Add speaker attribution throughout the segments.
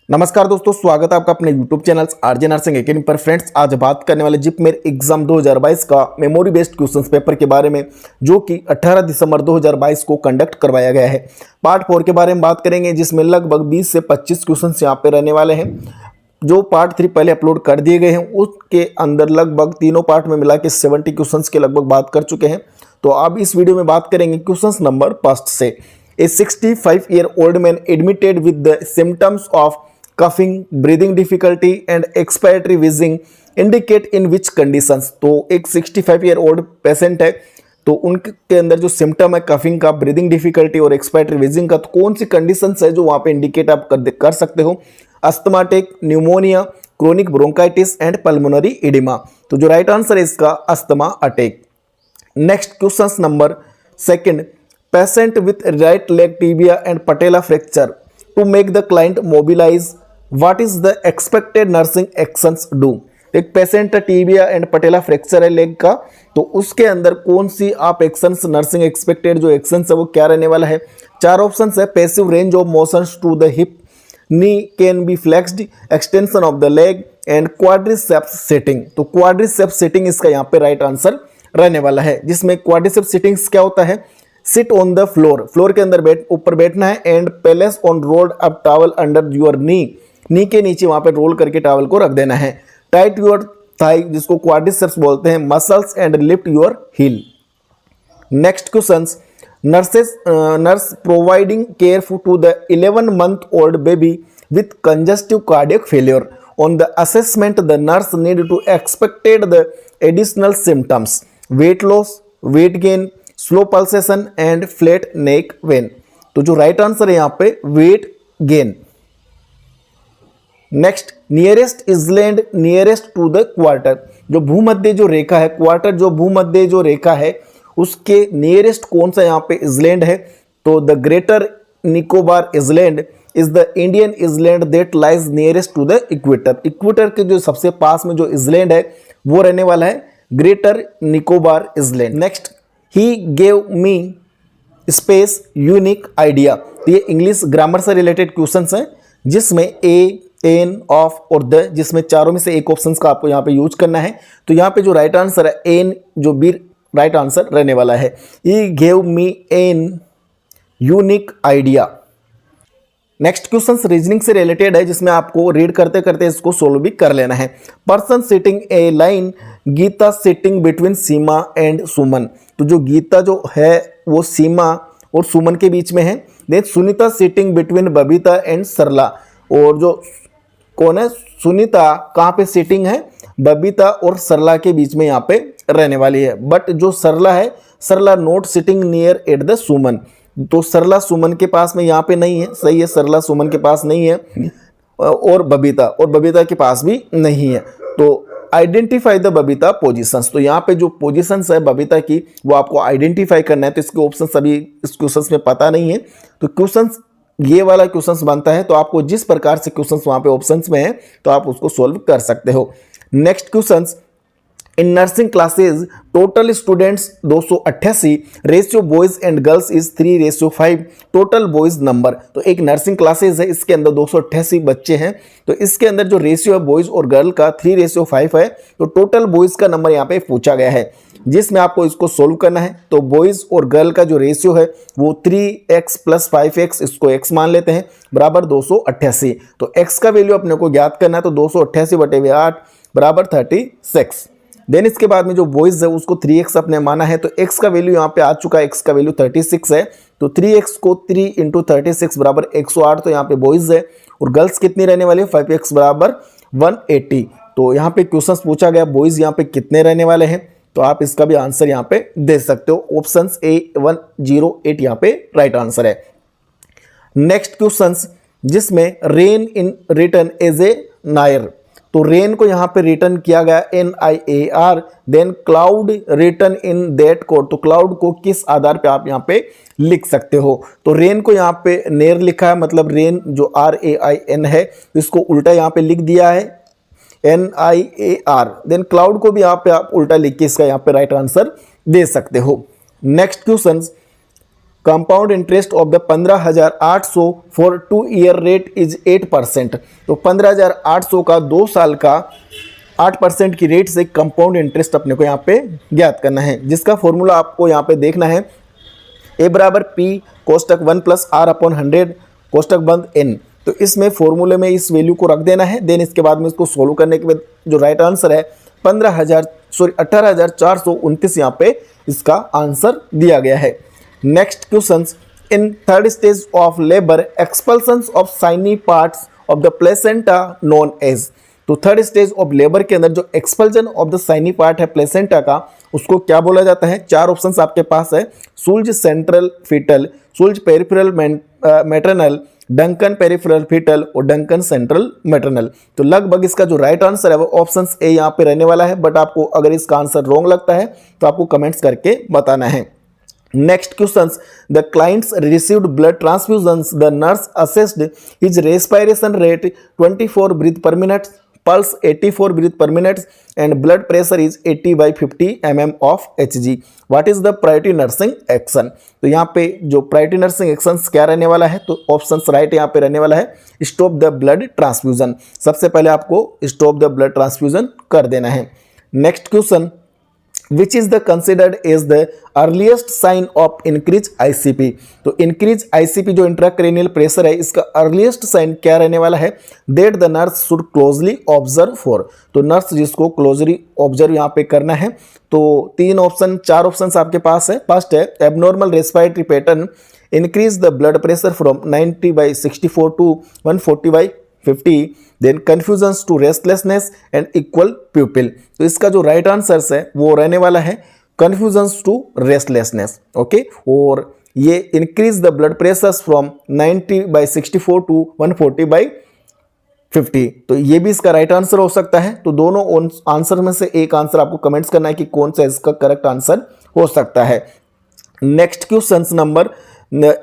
Speaker 1: नमस्कार दोस्तों, स्वागत है आपका अपने YouTube channel RJ nursing academy पर। फ्रेंड्स, आज बात करने वाले जिप मेर एग्जाम 2022 का मेमोरी बेस्ड क्वेश्चंस पेपर के बारे में, जो कि 18 दिसंबर 2022 को कंडक्ट करवाया गया है। पार्ट 4 के बारे में बात करेंगे, जिसमें लगभग 20 से 25 क्वेश्चंस यहाँ पे रहने वाले हैं। जो पार्ट 3 पहले अपलोड कर दिए गए हैं, उसके अंदर लगभग तीनों पार्ट में मिला के 70 क्वेश्चंस के लगभग बात कर चुके हैं। तो अब इस वीडियो में बात करेंगे क्वेश्चंस नंबर फर्स्ट से। A 65-year-old man admitted with the symptoms of coughing, breathing difficulty and expiratory wheezing indicate in which conditions। तो एक 65-year-old पेशेंट है, तो उनके अंदर जो सिम्टम है कफिंग का, ब्रीदिंग डिफिकल्टी और एक्सपायरेटरी विजिंग का, तो कौन सी कंडीशंस है जो वहाँ पे इंडिकेट आप कर सकते हो? Asthmatic, pneumonia, chronic bronchitis and pulmonary oedema. तो जो राइट आंसर है इसका asthma attack. Next question number second, patient with right leg tibia and patella fracture to make the client mobilise, what is the expected nursing actions do. एक patient tibia and patella fracture है leg का, तो उसके अंदर कौन सी आप actions nursing expected जो एक्शंस है वो क्या रहने वाला है? चार ऑप्शंस है। Passive range of motions to the hip, knee can be flexed, extension of the leg and quadriceps sitting. तो क्वाड्रिसेप्स सिटिंग इसका यहाँ पे राइट आंसर रहने वाला है, जिसमें क्वाड्रिसेप्स सिटिंग्स क्या होता है? Sit on the floor, floor के अंदर ऊपर बैठना है, and place on rolled up towel under your knee के नीचे वहां पे रोल करके टॉवल को रख देना है। टाइट योर थाई, जिसको क्वाड्रिसेप्स बोलते हैं, muscles and lift your heel. Next question, nurse providing care to the 11-month-old baby with congestive cardiac failure. On the assessment the nurse need to expected the additional symptoms, weight loss, weight gain, slow pulsation and flat neck vein. तो जो right answer है यहाँ पे weight gain. Next, nearest island nearest to the quarter. जो भूमध्य जो रेखा है, quarter जो भूमध्य जो रेखा है, उसके नियरेस्ट कौन सा यहाँ पे इजलैंड है? तो the greater Nicobar island is the Indian island that lies nearest to the equator. Equator के जो सबसे पास में जो इजलैंड है वो रहने वाला है greater Nicobar island. Next, he gave me space unique idea. तो ये इंग्लिश ग्रामर से रिलेटेड क्वेश्चंस हैं, जिसमें ए, एन, ऑफ और द, जिसमें चारों में से एक ऑप्शन का आपको यहाँ पे यूज करना है। तो यहाँ पे जो राइट आंसर है एन, जो बी राइट आंसर रहने वाला है। He gave me an unique idea. Next question reasoning से रिलेटेड है, जिसमें आपको रीड करते करते इसको सोल्व भी कर लेना है। Person sitting a line, Geeta sitting between Seema and Suman. तो जो गीता जो है वो सीमा और सुमन के बीच में है। Then Sunita sitting between Babita and Sarla. और जो कौन है सुनीता, कहाँ पे सिटिंग है? बबीता और सरला के बीच में यहाँ पे रहने वाली है। बट जो सरला है, Sarla not sitting near at the Suman. तो सरला सुमन के पास में यहाँ पे नहीं है, सही है, सरला सुमन के पास नहीं है, और बबीता के पास भी नहीं है। तो आइडेंटिफाई द बबीता पोजीशंस। तो यहाँ पे जो पोजीशंस है बबीता की, वो आपको आइडेंटिफाई करना है। तो इसके ऑप्शंस अभी इस क्वेश्चंस में पता नहीं है, तो क्वेश्चंस ये वाला क्वेश्चंस बनता है, तो आपको जिस प्रकार से क्वेश्चंस वहाँ पे ऑप्शंस में है तो आप उसको सोल्व कर सकते हो। Next questions, in nursing classes total students 288, ratio boys and girls is 3:5, total boys number. तो एक नर्सिंग क्लासेज है, इसके अंदर 288 बच्चे हैं, तो इसके अंदर जो रेशियो है बॉयज और गर्ल का 3:5 है। तो टोटल बॉयज का नंबर यहाँ पे पूछा गया है, जिसमें आपको इसको सोल्व करना है। तो बॉयज और गर्ल का जो रेशियो है वो 3x + 5x, इसको x मान लेते हैं, बराबर 288। तो x का वैल्यू अपने को ज्ञात करना है, तो 288/8 बराबर 36। देन इसके बाद में जो बॉयज है उसको 3x अपने माना है, तो x का वैल्यू यहाँ पे आ चुका है, x का वैल्यू 36 है। तो 3x को 3 × 36 बराबर 108। तो यहाँ पे बॉयज है, और गर्ल्स कितनी रहने वाली है? 5x बराबर 180। तो यहाँ पे क्वेश्चन पूछा गया बॉयज यहाँ पे कितने रहने वाले हैं, तो आप इसका भी आंसर यहाँ पे दे सकते हो। ऑप्शन ए 108 यहाँ पे राइट आंसर है। नेक्स्ट क्वेश्चन, जिसमें rain in return as a NIAR. तो रेन को यहाँ पे रिटर्न किया गया NIAR। Then cloud return in that code. तो क्लाउड को किस आधार पे आप यहाँ पे लिख सकते हो? तो रेन को यहाँ पे नेर लिखा है, मतलब रेन जो RAIN है, इसको उल्टा यहाँ पे लिख दिया है NIAR। देन क्लाउड को भी यहाँ पे आप उल्टा लिख के इसका यहाँ पे राइट आंसर दे सकते हो। Next question, compound interest of the 15,800 for 2 year rate is 8%। तो 15,800 का 2 साल का 8% की रेट से कंपाउंड इंटरेस्ट अपने को यहाँ पे ज्ञात करना है, जिसका फॉर्मूला आपको यहाँ पे देखना है a बराबर p कोष्टक 1 प्लस r अपॉन 100 कोष्टक बंद n। तो इसमें फॉर्मूले में इस वैल्यू को रख देना है। देन इसके बाद में इसको सोल्व करने के बाद जो राइट आंसर है 18,429 यहाँ पे इसका आंसर दिया गया है। Next questions, in third stage of labour expulsions of shiny parts of the placenta known as. तो थर्ड स्टेज ऑफ लेबर के अंदर जो expulsion of the shiny part है प्लेसेंटा का, उसको क्या बोला जाता है? 4 ऑप्शंस आपके पास है, Schultze central fetal, Schultze peripheral maternal, Duncan peripheral fetal और डंकन सेंट्रल मैटरनल। तो लगभग इसका जो राइट आंसर है वो ऑप्शन ए यहाँ पे रहने वाला है, बट आपको अगर इसका आंसर रॉन्ग लगता है तो आपको कमेंट्स करके बताना है। Next questions, the clients received blood transfusions. The nurse assessed his respiration rate 24 breath per minute, pulse 84 breath per minute, and blood pressure is 80 by 50 mm of Hg. What is the priority nursing action? तो यहाँ पे जो priority nursing actions क्या रहने वाला है? तो options right यहाँ पे रहने वाला है, स्टॉप द ब्लड ट्रांसफ्यूजन। सबसे पहले आपको स्टॉप द ब्लड ट्रांसफ्यूजन कर देना है। Next question, which is the considered as the earliest sign of increased ICP। तो increased ICP जो इंट्राक्रैनियल प्रेशर है, इसका earliest sign क्या रहने वाला है? that the nurse should closely observe for। तो नर्स जिसको closely observe यहाँ पे करना है। तो 4 ऑप्शन आपके पास है। फर्स्ट है abnormal respiratory pattern, increase the blood pressure from 90/64 to 140/50, then confusions to restlessness and equal pupil. तो इसका जो राइट आंसर है वो रहने वाला है कन्फ्यूजन्स टू रेस्टलेसनेस। ओके, और ये increase the blood pressures from 90/64 to 140/50। तो ये भी इसका राइट आंसर हो सकता है। तो दोनों आंसर में से एक आंसर आपको कमेंट्स करना है कि कौन सा इसका करेक्ट आंसर हो सकता है। Next question number,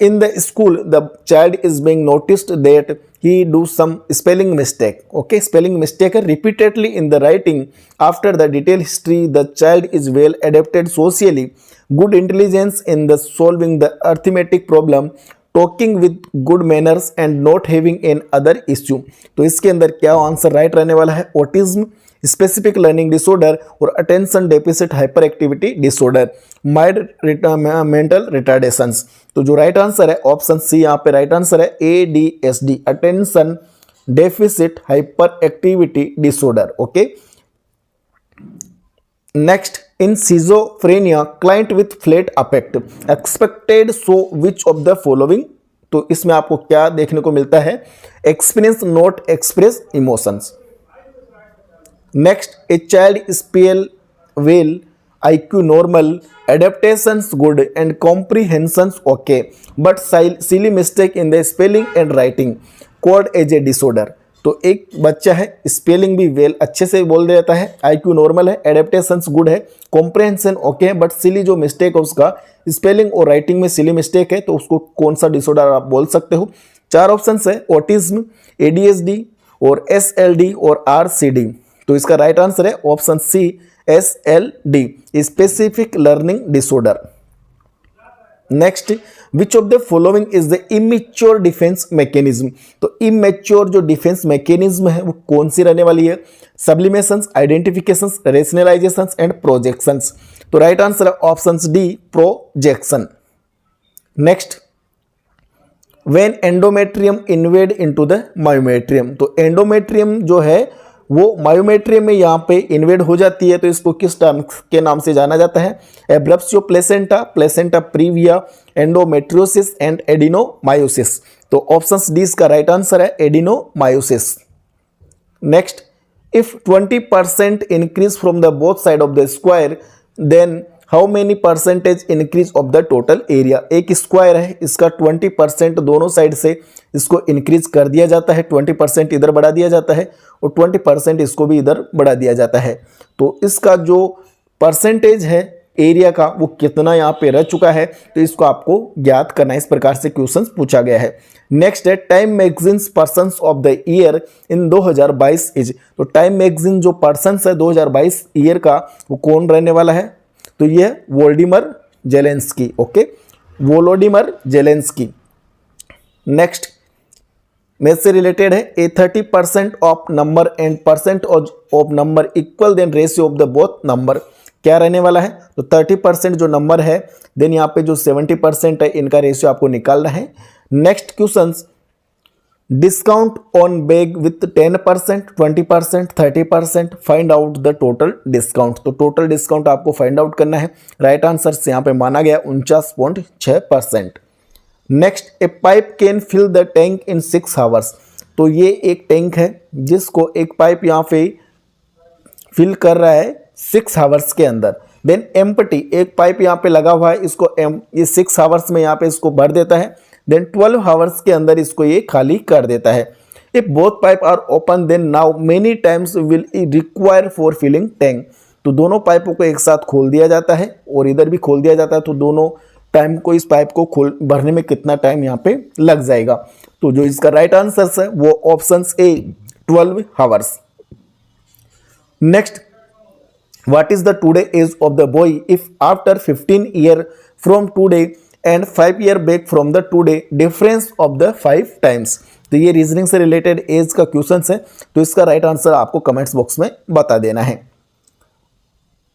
Speaker 1: in the school the child is being noticed that he do some spelling mistake। okay, spelling mistake repeatedly in the writing। after the detailed history the child is well adapted socially, good intelligence in the solving the arithmetic problem, talking with good manners and not having an other issue. तो इसके अंदर क्या answer right रहने वाला है? Autism, specific learning disorder और attention deficit hyper activity disorder, mild mental retardations. तो जो राइट आंसर है ऑप्शन सी यहाँ पे राइट आंसर है ADHD, attention deficit hyper activity disorder. Okay, next, in schizophrenia client with flat affect expected so which of the following। तो इसमें आपको क्या देखने को मिलता है? experience not express emotions। next, a child spell well, IQ normal, adaptations good and comprehensions okay, but silly mistake in the spelling and writing called as a disorder। तो एक बच्चा है स्पेलिंग भी वेल अच्छे से बोल देता है, IQ नॉर्मल है, एडेप्टेशंस गुड है, कॉम्प्रहेंशन ओके है, बट सिली जो मिस्टेक है उसका स्पेलिंग और राइटिंग में सिली मिस्टेक है, तो उसको कौन सा डिसऑर्डर आप बोल सकते हो? 4 ऑप्शन है, ऑटिज्म, ADHD और SLD और RCD। तो इसका राइट आंसर है option C SLD, specific learning disorder. Next, which of the following is the immature defence mechanism. तो इमेच्योर जो डिफेंस मैकेनिज्म है वो कौन सी रहने वाली है? Sublimations, identifications, rationalisations and projections. तो राइट आंसर है option D projection. Next, when endometrium invade into the myometrium. तो एंडोमेट्रियम जो है वो मायोमेट्रियम में यहाँ पे इन्वेड हो जाती है, तो इसको किस टर्म के नाम से जाना जाता है? Abruptio placenta, placenta previa, endometriosis and adenomyosis. तो ऑप्शन डी इसका राइट आंसर है adenomyosis. Next, if 20% increase from the both side of the square then how many percentage increase of the total area. एक square है, इसका 20% दोनों side से इसको increase कर दिया जाता है, 20% इधर बढ़ा दिया जाता है और 20% इसको भी इधर बढ़ा दिया जाता है। तो इसका जो परसेंटेज है एरिया का वो कितना यहाँ पे रह चुका है, तो इसको आपको ज्ञात करना है। इस प्रकार से क्वेश्चन पूछा गया है। नेक्स्ट है time magazines persons of the year in 2022 is. तो टाइम मैगजीन जो पर्सन्स है 2022 ईयर का वो कौन रहने वाला है? तो ये Volodymyr Zelensky. Okay, Volodymyr Zelensky. Next math से रिलेटेड है, a 30% of number and percent of number equal then ratio of the both number. क्या रहने वाला है, तो 30% जो नंबर है देन यहाँ पे जो 70% है इनका रेशियो आपको निकालना है। Next questions, discount on bag with 10%, 20%, 30%, find out the total discount. तो टोटल डिस्काउंट आपको फाइंड आउट करना है। राइट आंसर से यहाँ पे माना गया 49.6%। Next, a pipe can fill the tank in 6 hours. तो ये एक टैंक है जिसको एक पाइप यहाँ पे फिल कर रहा है 6 आवर्स के अंदर। देन एम्प्टी, एक पाइप यहाँ पे लगा हुआ है, इसको ये 6 आवर्स में यहाँ पे इसको भर देता है। देन 12 आवर्स के अंदर इसको ये खाली कर देता है। If both pipe are open then now many times will require for filling tank. तो दोनों पाइपों को एक साथ खोल दिया जाता है और इधर भी खोल दिया जाता है, तो दोनों टाइम को इस पाइप को खोल भरने में कितना टाइम यहाँ पे लग जाएगा। तो जो इसका राइट आंसर है वो option A 12 hours. Next, what is the today age of the boy if after 15 year from today and 5 year back from the today difference of the 5 times. तो ये रीजनिंग से रिलेटेड एज का question है, तो इसका right answer आपको comments box में बता देना है।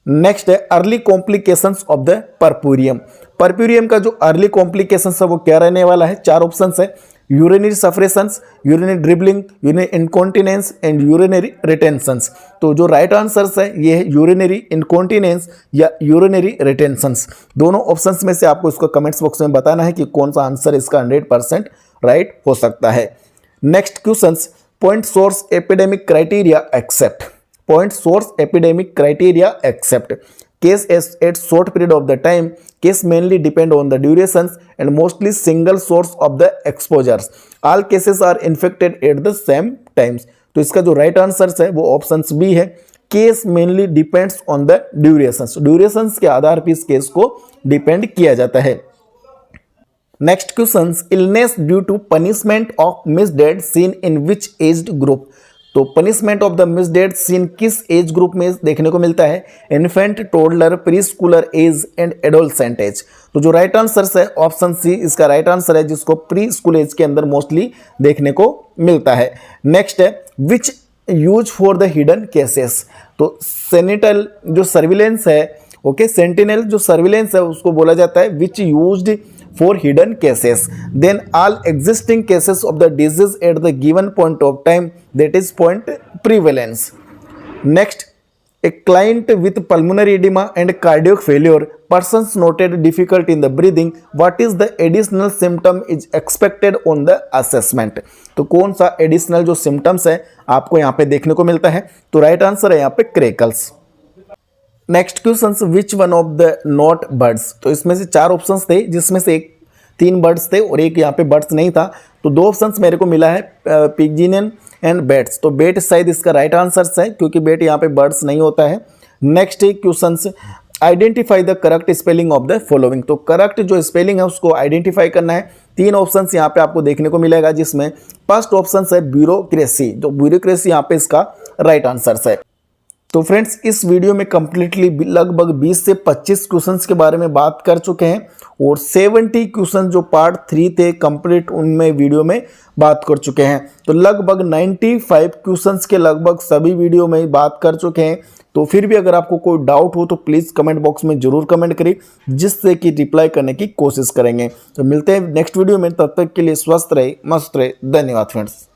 Speaker 1: नेक्स्ट है early complications of the puerperium. Puerperium का जो अर्ली कॉम्प्लिकेशंस है वो क्या रहने वाला है, 4 ऑप्शंस है, urinary suppressions, urinary dribbling, urinary incontinence and urinary retentions. तो जो राइट आंसर्स है ये है यूरिनरी इनकॉन्टिनेंस या यूरिनरी रिटेंशंस। दोनों ऑप्शंस में से आपको इसको कमेंट्स बॉक्स में बताना है कि कौन सा आंसर इसका 100% राइट हो सकता है। Next questions, point source epidemic criteria except. Point source epidemic criteria except case at short period of the time, case mainly depend on the durations and mostly single source of the exposures, all cases are infected at the same times। तो इसका जो right answer है वो option B है, case mainly depends on the durations. Durations के आधार पर इस case को डिपेंड किया जाता है। Next question, illness due to punishment of misdeed seen in which aged group. तो punishment of the misdeed seen किस एज ग्रुप में देखने को मिलता है, infant, toddler, preschooler age and adolescent age. तो जो राइट आंसर है ऑप्शन सी इसका राइट आंसर है, जिसको प्री स्कूल एज के अंदर मोस्टली देखने को मिलता है। नेक्स्ट है विच use for the hidden cases. तो सेनिटल जो सर्विलेंस है, ओके, सेंटिनल जो सर्विलेंस है उसको बोला जाता है विच used for hidden cases, then all existing cases of the disease at the given point of time, that is point prevalence. Next, a client with pulmonary edema and cardiac failure, persons noted difficulty in the breathing, what is the additional symptom is expected on the assessment। तो कौन सा additional जो symptoms है आपको यहाँ पे देखने को मिलता है, तो राइट आंसर है यहाँ पे crackles. Next question, which one of the not birds. तो इसमें से 4 ऑप्शंस थे जिसमें से 3 बर्ड्स थे और एक यहाँ पे बर्ड्स नहीं था, तो 2 ऑप्शंस मेरे को मिला है, पिजियन एंड बेट्स। तो बेट शायद इसका राइट आंसर है क्योंकि बेट यहाँ पे बर्ड्स नहीं होता है। Next question, identify the correct spelling of the following. तो करेक्ट जो स्पेलिंग है उसको आइडेंटिफाई करना है। 3 ऑप्शंस यहाँ पे आपको देखने को मिलेगा, जिसमें फर्स्ट ऑप्शन है ब्यूरोक्रेसी। जो ब्यूरोक्रेसी यहाँ पे इसका राइट आंसर है। तो फ्रेंड्स इस वीडियो में कंप्लीटली लगभग 20 से 25 क्वेश्चंस के बारे में बात कर चुके हैं और 70 क्वेश्चन जो पार्ट 3 थे कंप्लीट उनमें वीडियो में बात कर चुके हैं। तो लगभग 95 क्वेश्चंस के लगभग सभी वीडियो में बात कर चुके हैं। तो फिर भी अगर आपको कोई डाउट हो तो प्लीज़ कमेंट बॉक्स में जरूर कमेंट करिए, जिससे कि रिप्लाई करने की कोशिश करेंगे। तो मिलते हैं नेक्स्ट वीडियो में, तब तक के लिए स्वस्थ रहे, मस्त रहे। धन्यवाद फ्रेंड्स।